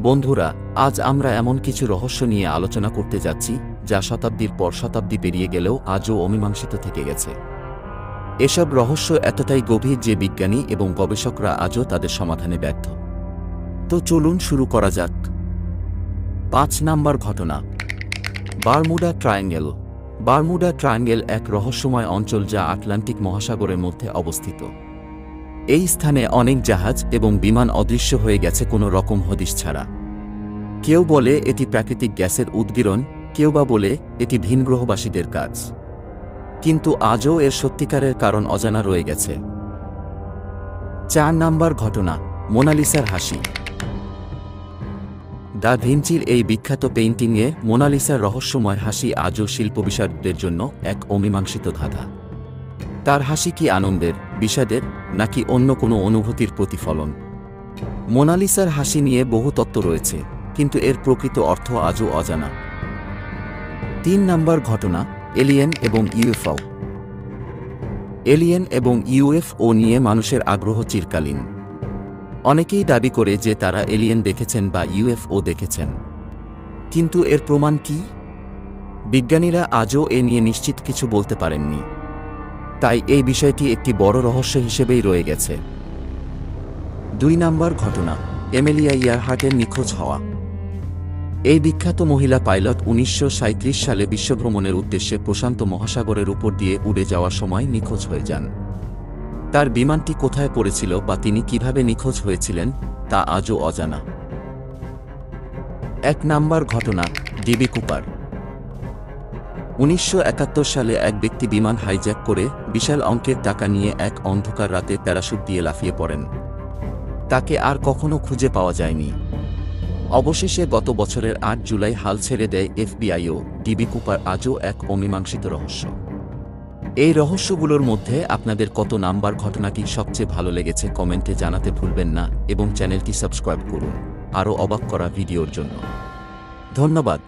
বন্ধুরা, আজ আমরা এমন কিছু রহস্য নিয়ে আলোচনা করতে যাচ্ছি যা শতাব্দীর পর শতাব্দী পেরিয়ে গেলেও আজও অমীমাংসিত থেকে গেছে। এসব রহস্য এতটাই গভীর যে বিজ্ঞানী এবং গবেষকরা আজও তাদের সমাধানে ব্যর্থ। তো চলুন শুরু করা যাক। ৫ নাম্বার ঘটনা, বারমুডা ট্রায়াঙ্গেল। বারমুডা ট্রায়াঙ্গেল এক রহস্যময় অঞ্চল যা আটলান্টিক মহাসাগরের মধ্যে অবস্থিত। এই স্থানে অনেক জাহাজ এবং বিমান অদৃশ্য হয়ে গেছে কোনো রকম হদিশ ছাড়া। কেউ বলে এটি প্রাকৃতিক গ্যাসের উদ্গীরণ, কেউ বা বলে এটি ভিনগ্রহবাসীদের কাজ। কিন্তু আজও এর সত্যিকারের কারণ অজানা রয়ে গেছে। ৪ নাম্বার ঘটনা, মোনালিসার হাসি। দা ভিঞ্চির এই বিখ্যাত পেইন্টিংয়ে মোনালিসার রহস্যময় হাসি আজও শিল্পবিশারদদের জন্য এক অমীমাংসিত ধাঁধা। তার হাসি কি আনন্দের, বিষাদের, নাকি অন্য কোনো অনুভূতির প্রতিফলন? মোনালিসার হাসি নিয়ে বহু তত্ত্ব রয়েছে, কিন্তু এর প্রকৃত অর্থ আজও অজানা। ৩ নাম্বার ঘটনা, এলিয়েন এবং ইউএফও। এলিয়েন এবং ইউএফও নিয়ে মানুষের আগ্রহ চিরকালীন। অনেকেই দাবি করে যে তারা এলিয়েন দেখেছেন বা ইউএফও দেখেছেন, কিন্তু এর প্রমাণ কি? বিজ্ঞানীরা আজও এ নিয়ে নিশ্চিত কিছু বলতে পারেননি। তাই এই বিষয়টি একটি বড় রহস্য হিসেবেই রয়ে গেছে। ২ নাম্বার ঘটনা, এমেলিয়া ইয়ারহার্টের নিখোঁজ হওয়া। এই বিখ্যাত মহিলা পাইলট ১৯৩৭ সালে বিশ্বভ্রমণের উদ্দেশ্যে প্রশান্ত মহাসাগরের উপর দিয়ে উড়ে যাওয়ার সময় নিখোঁজ হয়ে যান। তার বিমানটি কোথায় পড়েছিল বা তিনি কিভাবে নিখোঁজ হয়েছিলেন তা আজও অজানা। ১ নাম্বার ঘটনা, ডিবি কুপার। ১৯৭১ সালে এক ব্যক্তি বিমান হাইজ্যাক করে বিশাল অঙ্কের টাকা নিয়ে এক অন্ধকার রাতে প্যারাশুট দিয়ে লাফিয়ে পড়েন। তাকে আর কখনো খুঁজে পাওয়া যায়নি। অবশেষে গত বছরের ৮ জুলাই হাল ছেড়ে দেয় এফবিআইও। ডিবি কুপার আজও এক অমীমাংসিত রহস্য। এই রহস্যগুলোর মধ্যে আপনাদের কত নাম্বার ঘটনাটি সবচেয়ে ভালো লেগেছে কমেন্টে জানাতে ভুলবেন না এবং চ্যানেলটি সাবস্ক্রাইব করুন আরও অবাক করা ভিডিওর জন্য। ধন্যবাদ।